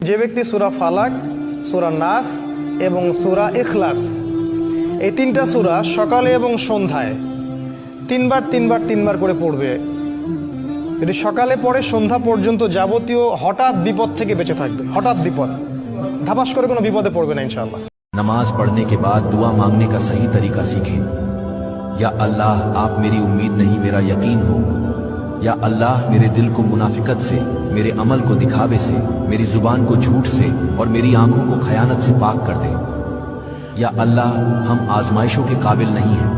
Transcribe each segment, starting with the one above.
যে ব্যক্তি সূরা ফালাক, সূরা নাস এবং সূরা ইখলাস এই তিনটা সূরা সকালে এবং সন্ধ্যায় তিনবার করে পড়বে, যদি সকালে পড়ে সন্ধ্যা পর্যন্ত যাবতীয় হঠাৎ বিপদ থেকে বেঁচে থাকবে। হঠাৎ বিপদ, ধাপাস করে কোনো বিপদে পড়বে না ইনশাআল্লাহ। नमाज पढ़ने के बाद दुआ मांगने का सही तरीका सीखें। या अल्लाह आप मेरी उम्मीद नहीं मेरा यकीन हो। या अल्लाह मेरे दिल को मुनाफिकत से, मेरे अमल को दिखावे से, मेरी जुबान को झूठ से और मेरी आंखों को खयानत से पाक कर दे। या अल्लाह हम आजमाइशों के काबिल नहीं हैं।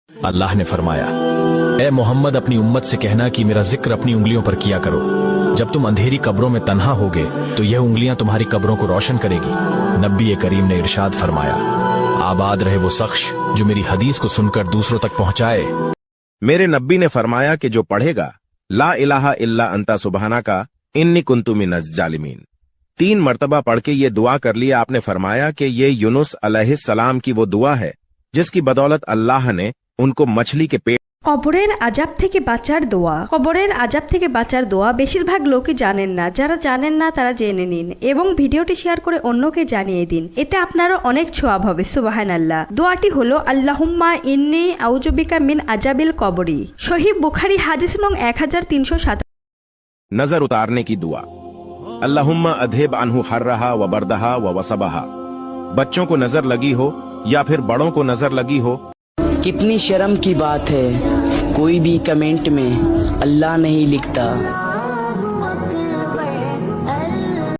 अल्लाह ने फरमाया, ए मोहम्मद अपनी उम्मत से कहना कि मेरा जिक्र अपनी उंगलियों पर किया करो। जब तुम अंधेरी कब्रों में तन्हा होगे तो यह उंगलियां तुम्हारी कब्रों को रोशन करेगी। नबी करीम ने इरशाद फरमाया, आबाद रहे वो शख्स जो मेरी हदीस को सुनकर दूसरों तक पहुंचाए। मेरे नब्बी ने फरमाया कि जो पढ़ेगा ला इलाहा इल्ला अंता सुबहाना का इन्नी कुंतु मिनज जालिमीन 3 मर्तबा पढ़ के ये दुआ कर लिया। आपने फरमाया कि ये यूनुस अलैहिस्सलाम की वो दुआ है जिसकी बदौलत अल्लाह ने उनको मछली के पेट। কবরের আযাব থেকে বাঁচার দোয়া। কবরের আযাব থেকে বাঁচার দোয়া বেশিরভাগ লোকই জানেন না। যারা জানেন না তারা জেনে নিন এবং ভিডিওটি শেয়ার করে অন্যকে জানিয়ে দিন, এতে আপনারও অনেক সওয়াব হবে। সুবহানাল্লাহ। দোয়াটি হলো আল্লাহুম্মা ইন্নী আউযুবিকা মিন আযাবিল কবরি। সহিহ বুখারী হাদিস নং 1307। नजर उतारने की दुआ। अल्लाहुम्मा अधेब अनहु हर्रहा व बरदहा व वसबहा। बच्चों को नजर लगी हो या फिर बड़ों को नजर लगी हो। कितनी शर्म की बात है, कोई भी कमेंट में अल्लाह नहीं लिखता।